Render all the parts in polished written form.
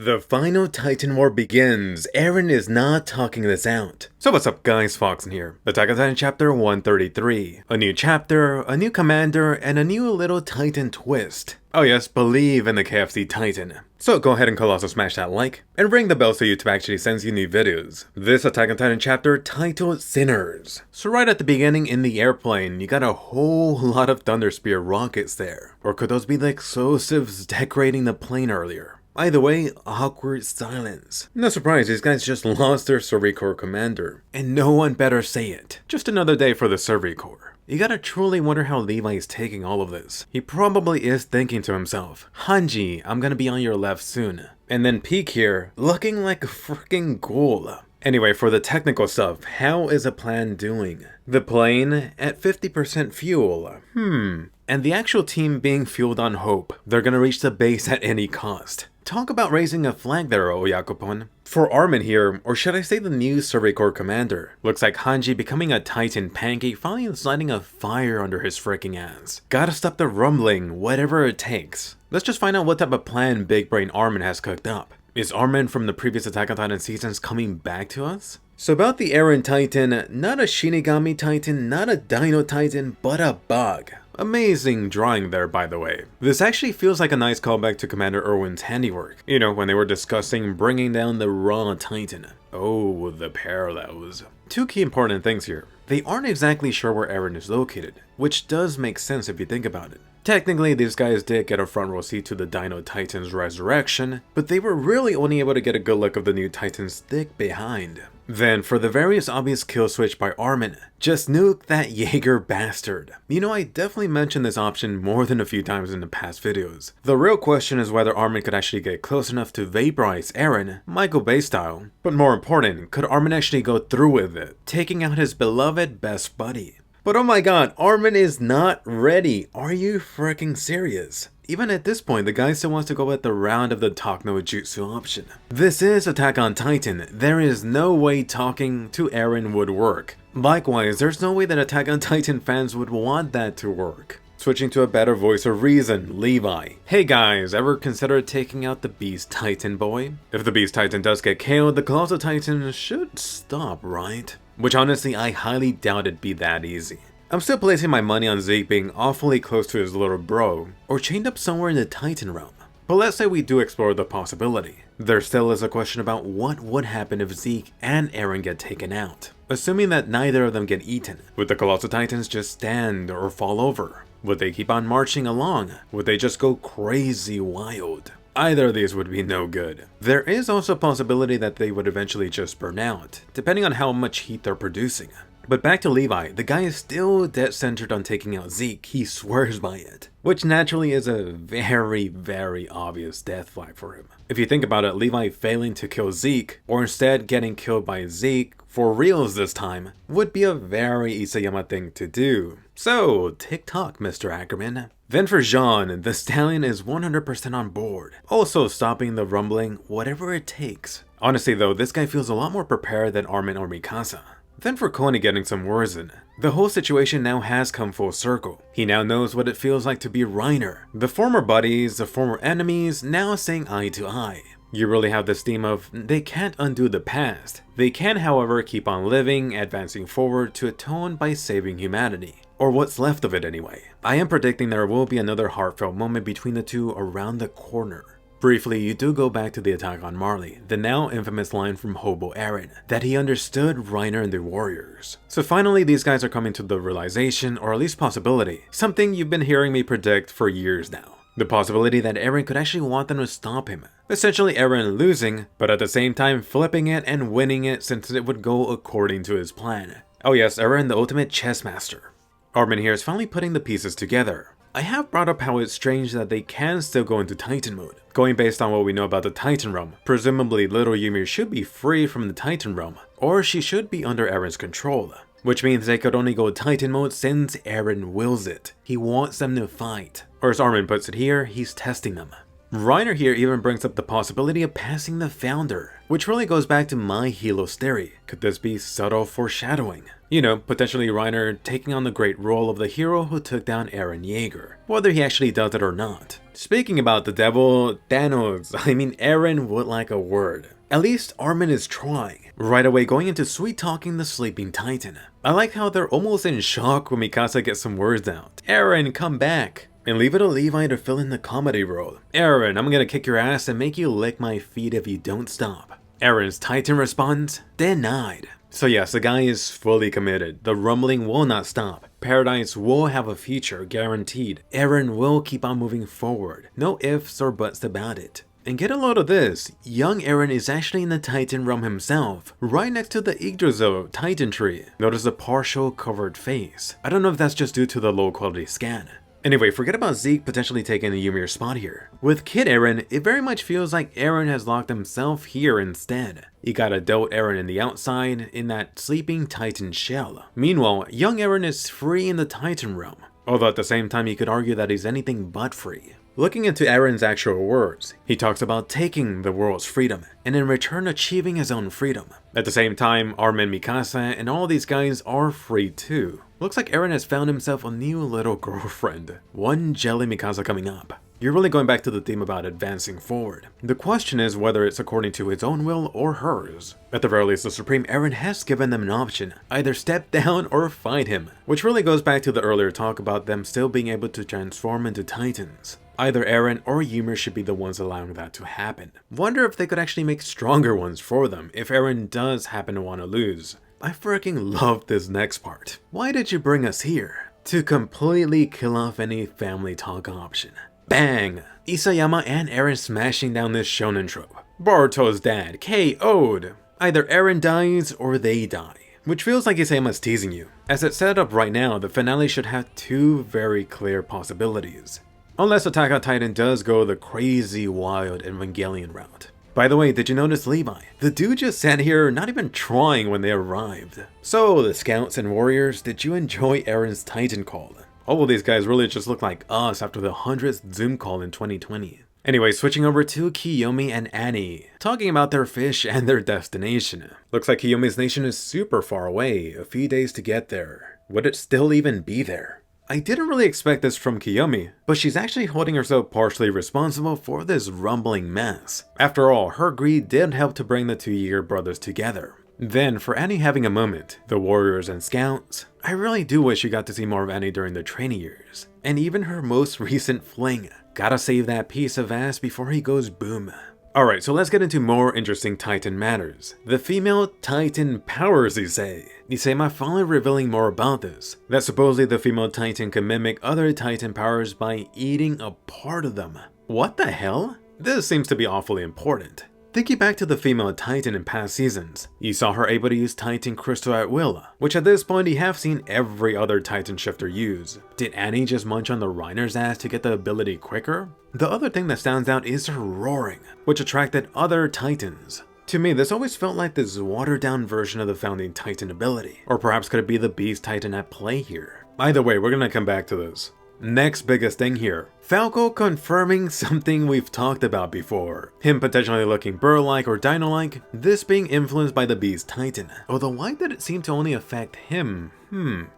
The final Titan War begins. Eren is not talking this out. So what's up guys, Foxen here. Attack on Titan chapter 133. A new chapter, a new commander, and a new little Titan twist. Oh yes, believe in the KFC Titan. So go ahead and also smash that like, and ring the bell so YouTube actually sends you new videos. This Attack on Titan chapter titled Sinners. So right at the beginning in the airplane, you got a whole lot of Thunder Spear rockets there. Or could those be the explosives decorating the plane earlier? Either way, awkward silence. No surprise, these guys just lost their Survey Corps commander. And no one better say it. Just another day for the Survey Corps. You gotta truly wonder how Levi is taking all of this. He probably is thinking to himself, Hanji, I'm gonna be on your left soon. And then Pieck here, looking like a freaking ghoul. Anyway, for the technical stuff, how is a plan doing? The plane at 50% fuel. And the actual team being fueled on hope. They're gonna reach the base at any cost. Talk about raising a flag there, Oyakopon. For Armin here, or should I say the new Survey Corps commander, looks like Hanji becoming a Titan pancake finally lighting a fire under his freaking ass. Gotta stop the rumbling, whatever it takes. Let's just find out what type of plan Big Brain Armin has cooked up. Is Armin from the previous Attack on Titan seasons coming back to us? So about the Eren Titan, not a Shinigami Titan, not a Dino Titan, but a bug. Amazing drawing there, by the way. This actually feels like a nice callback to Commander Erwin's handiwork. You know, when they were discussing bringing down the raw Titan. Oh, the parallels. Two key important things here. They aren't exactly sure where Eren is located, which does make sense if you think about it. Technically, these guys did get a front row seat to the Dino Titan's resurrection, but they were really only able to get a good look of the new Titan's thick behind. Then, for the various obvious kill switch by Armin, just nuke that Jaeger bastard. You know, I definitely mentioned this option more than a few times in the past videos. The real question is whether Armin could actually get close enough to vaporize Eren, Michael Bay style. But more important, could Armin actually go through with it, taking out his beloved best buddy? But oh my god, Armin is not ready. Are you freaking serious? Even at this point, the guy still wants to go with the round of the talk no jutsu option. This is Attack on Titan. There is no way talking to Eren would work. Likewise, there's no way that Attack on Titan fans would want that to work. Switching to a better voice of reason, Levi. Hey guys, ever consider taking out the Beast Titan boy? If the Beast Titan does get killed, the Colossal Titan should stop, right? Which honestly, I highly doubt it'd be that easy. I'm still placing my money on Zeke being awfully close to his little bro, or chained up somewhere in the Titan realm. But let's say we do explore the possibility. There still is a question about what would happen if Zeke and Eren get taken out. Assuming that neither of them get eaten, would the Colossal Titans just stand or fall over? Would they keep on marching along? Would they just go crazy wild? Either of these would be no good. There is also a possibility that they would eventually just burn out, depending on how much heat they're producing. But back to Levi, the guy is still dead centered on taking out Zeke, he swears by it. Which naturally is a very obvious death flag for him. If you think about it, Levi failing to kill Zeke, or instead getting killed by Zeke, for reals this time, would be a very Isayama thing to do. So, tick-tock, Mr. Ackerman. Then for Jean, the stallion is 100% on board. Also stopping the rumbling, whatever it takes. Honestly though, this guy feels a lot more prepared than Armin or Mikasa. Then for Kony getting some words in. The whole situation now has come full circle. He now knows what it feels like to be Reiner. The former buddies, the former enemies, now saying eye to eye. You really have this theme of, they can't undo the past. They can, however, keep on living, advancing forward to atone by saving humanity. Or what's left of it anyway. I am predicting there will be another heartfelt moment between the two around the corner. Briefly, you do go back to the attack on Marley, the now infamous line from Hobo Eren, that he understood Reiner and the warriors. So finally, these guys are coming to the realization, or at least possibility, something you've been hearing me predict for years now. The possibility that Eren could actually want them to stop him. Essentially Eren losing, but at the same time flipping it and winning it since it would go according to his plan. Oh yes, Eren the ultimate chess master. Armin here is finally putting the pieces together. I have brought up how it's strange that they can still go into Titan mode. Going based on what we know about the Titan realm, presumably little Ymir should be free from the Titan realm, or she should be under Eren's control. Which means they could only go Titan mode since Eren wills it. He wants them to fight. Or as Armin puts it here, he's testing them. Reiner here even brings up the possibility of passing the Founder, which really goes back to my Helos theory. Could this be subtle foreshadowing? You know, potentially Reiner taking on the great role of the hero who took down Eren Yeager, whether he actually does it or not. Speaking about the devil, Thanos, Eren would like a word. At least Armin is trying, right away going into sweet-talking the sleeping Titan. I like how they're almost in shock when Mikasa gets some words out. Eren, come back! And leave it to Levi to fill in the comedy role. Eren, I'm gonna kick your ass and make you lick my feet if you don't stop. Eren's Titan responds, denied. So yes, the guy is fully committed. The rumbling will not stop. Paradise will have a future, guaranteed. Eren will keep on moving forward. No ifs or buts about it. And get a load of this, young Eren is actually in the Titan realm himself, right next to the Yggdrasil Titan tree. Notice the partial covered face. I don't know if that's just due to the low quality scan. Anyway, forget about Zeke potentially taking the Ymir's spot here. With Kid Eren, it very much feels like Eren has locked himself here instead. You got adult Eren in the outside, in that sleeping Titan shell. Meanwhile, young Eren is free in the Titan realm, although at the same time you could argue that he's anything but free. Looking into Eren's actual words, he talks about taking the world's freedom, and in return achieving his own freedom. At the same time, Armin, Mikasa, and all these guys are free too. Looks like Eren has found himself a new little girlfriend. One jelly Mikasa coming up. You're really going back to the theme about advancing forward. The question is whether it's according to his own will or hers. At the very least, the Supreme Eren has given them an option, either step down or fight him, which really goes back to the earlier talk about them still being able to transform into Titans. Either Eren or Ymir should be the ones allowing that to happen. Wonder if they could actually make stronger ones for them if Eren does happen to want to lose. I freaking love this next part. Why did you bring us here? To completely kill off any family talk option. Bang! Isayama and Eren smashing down this shonen trope. Boruto's dad KO'd. Either Eren dies or they die. Which feels like Isayama's teasing you. As it's set up right now, the finale should have two very clear possibilities. Unless Attack on Titan does go the crazy wild Evangelion route. By the way, did you notice Levi? The dude just sat here not even trying when they arrived. So, the scouts and warriors, did you enjoy Eren's Titan call? All of these guys really just look like us after the 100th Zoom call in 2020. Anyway, switching over to Kiyomi and Annie, talking about their fish and their destination. Looks like Kiyomi's nation is super far away, a few days to get there. Would it still even be there? I didn't really expect this from Kiyomi, but she's actually holding herself partially responsible for this rumbling mess. After all, her greed did help to bring the two Yeager brothers together. Then, for Annie having a moment, the warriors and scouts, I really do wish you got to see more of Annie during the training years. And even her most recent fling. Gotta save that piece of ass before he goes boom. Alright, so let's get into more interesting Titan matters. The female Titan powers, you say. Isayama finally revealing more about this. That supposedly the female Titan can mimic other Titan powers by eating a part of them. What the hell? This seems to be awfully important. Thinking back to the female Titan in past seasons, you saw her able to use Titan Crystal at will, which at this point you have seen every other Titan shifter use. Did Annie just munch on the Reiner's ass to get the ability quicker? The other thing that stands out is her roaring, which attracted other Titans. To me, this always felt like this watered down version of the founding Titan ability, or perhaps could it be the Beast Titan at play here? Either way, we're gonna come back to this. Next biggest thing here, Falco confirming something we've talked about before. Him potentially looking Burr-like or Dino-like, this being influenced by the Beast Titan. Although why did it seem to only affect him?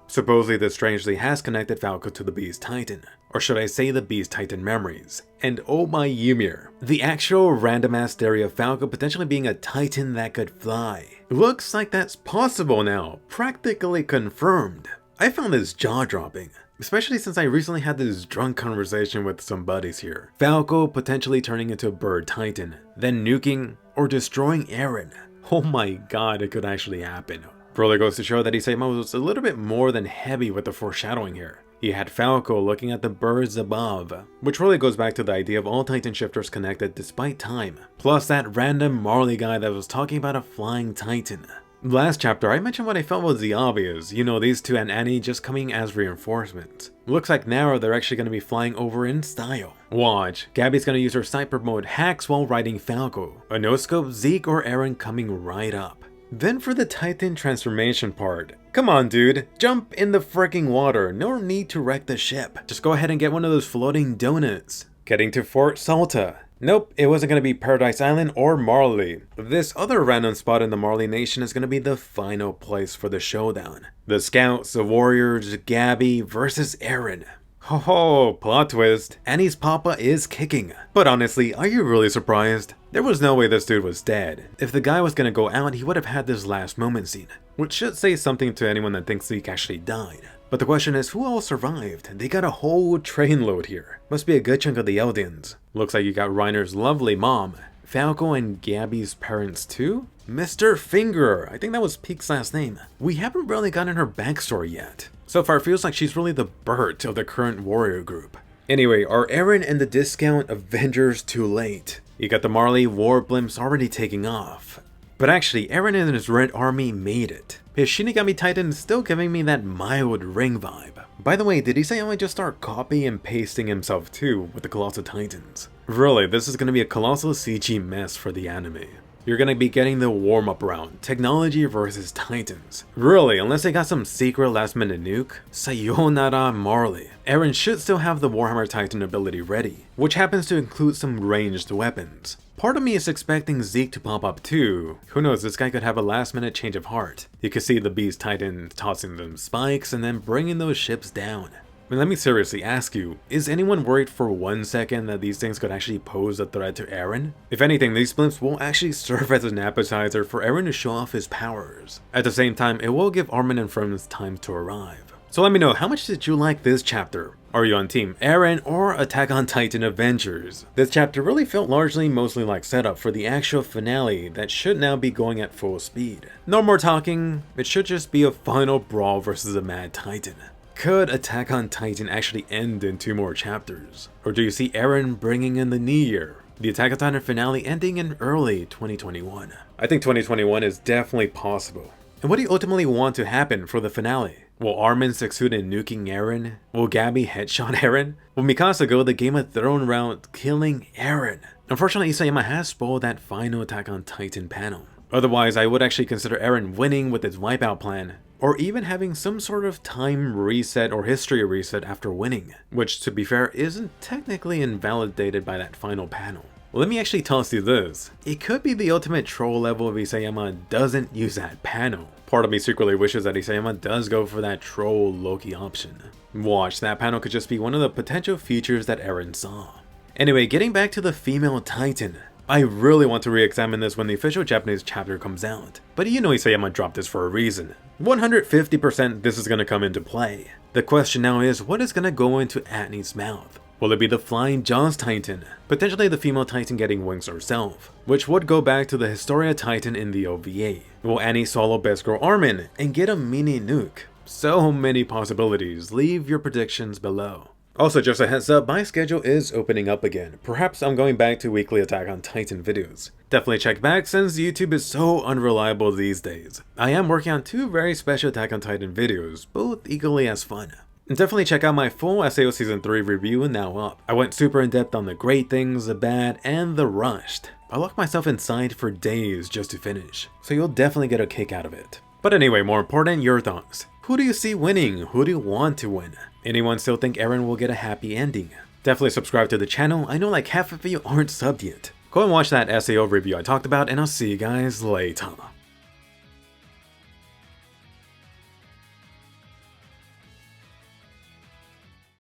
Supposedly this strangely has connected Falco to the Beast Titan. Or should I say the Beast Titan memories. And oh my Ymir, the actual random ass theory of Falco potentially being a Titan that could fly. Looks like that's possible now, practically confirmed. I found this jaw-dropping. Especially since I recently had this drunk conversation with some buddies here. Falco potentially turning into a bird titan, then nuking or destroying Eren. Oh my god, it could actually happen. Really goes to show that Isayama was a little bit more than heavy with the foreshadowing here. He had Falco looking at the birds above, which really goes back to the idea of all Titan shifters connected despite time. Plus that random Marley guy that was talking about a flying Titan. Last chapter, I mentioned what I felt was the obvious, these two and Annie just coming as reinforcements. Looks like now they're actually going to be flying over in style. Watch, Gabby's going to use her sniper mode hacks while riding Falco. A no-scope Zeke or Eren coming right up. Then for the Titan transformation part. Come on dude, jump in the freaking water, no need to wreck the ship. Just go ahead and get one of those floating donuts. Getting to Fort Salta. Nope, it wasn't gonna be Paradise Island or Marley. This other random spot in the Marley Nation is gonna be the final place for the showdown. The Scouts, the Warriors, Gabby versus Eren. Ho ho, plot twist. Annie's papa is kicking. But honestly, are you really surprised? There was no way this dude was dead. If the guy was gonna go out, he would have had this last moment scene, which should say something to anyone that thinks Zeke actually died. But the question is, who all survived? They got a whole trainload here. Must be a good chunk of the Eldians. Looks like you got Reiner's lovely mom. Falco and Gabby's parents too? Mr. Finger, I think that was Peak's last name. We haven't really gotten her backstory yet. So far, it feels like she's really the Bert of the current warrior group. Anyway, are Eren and the Discount Avengers too late? You got the Marley war blimps already taking off. But actually, Eren and his Red Army made it. His Shinigami Titan is still giving me that mild Ring vibe. By the way, did Isayama just start copying and pasting himself too with the Colossal Titans? Really, this is going to be a colossal CG mess for the anime. You're going to be getting the warm-up round, technology versus titans. Really, unless they got some secret last-minute nuke? Sayonara Marley. Eren should still have the Warhammer Titan ability ready, which happens to include some ranged weapons. Part of me is expecting Zeke to pop up too. Who knows, this guy could have a last-minute change of heart. You could see the Beast Titan tossing them spikes and then bringing those ships down. I mean, let me seriously ask you, is anyone worried for 1 second that these things could actually pose a threat to Eren? If anything, these blimps will actually serve as an appetizer for Eren to show off his powers. At the same time, it will give Armin and friends time to arrive. So let me know, how much did you like this chapter? Are you on Team Eren or Attack on Titan Avengers? This chapter really felt mostly like setup for the actual finale that should now be going at full speed. No more talking, it should just be a final brawl versus a Mad Titan. Could Attack on Titan actually end in 2 more chapters? Or do you see Eren bringing in the new year? The Attack on Titan finale ending in early 2021. I think 2021 is definitely possible. And what do you ultimately want to happen for the finale? Will Armin succeed in nuking Eren? Will Gabby headshot Eren? Will Mikasa go the Game of Thrones route killing Eren? Unfortunately, Isayama has spoiled that final Attack on Titan panel. Otherwise, I would actually consider Eren winning with his wipeout plan, or even having some sort of time reset or history reset after winning, which to be fair isn't technically invalidated by that final panel. Let me actually toss you this. It could be the ultimate troll level if Isayama doesn't use that panel. Part of me secretly wishes that Isayama does go for that troll Loki option. Watch, that panel could just be one of the potential features that Eren saw. Anyway, getting back to the female Titan. I really want to re-examine this when the official Japanese chapter comes out, but you know Isayama dropped this for a reason. 150% this is going to come into play. The question now is, what is going to go into Atni's mouth? Will it be the Flying Jaws Titan? Potentially the female Titan getting wings herself, which would go back to the Historia Titan in the OVA. Will Annie solo Best Girl Armin and get a mini nuke? So many possibilities, leave your predictions below. Also, just a heads up, my schedule is opening up again. Perhaps I'm going back to weekly Attack on Titan videos. Definitely check back since YouTube is so unreliable these days. I am working on 2 very special Attack on Titan videos, both equally as fun. And definitely check out my full SAO Season 3 review now up. I went super in depth on the great things, the bad, and the rushed. I locked myself inside for days just to finish, so you'll definitely get a kick out of it. But anyway, more important, your thoughts. Who do you see winning? Who do you want to win? Anyone still think Eren will get a happy ending? Definitely subscribe to the channel. I know like half of you aren't subbed yet. Go and watch that SAO review I talked about, and I'll see you guys later.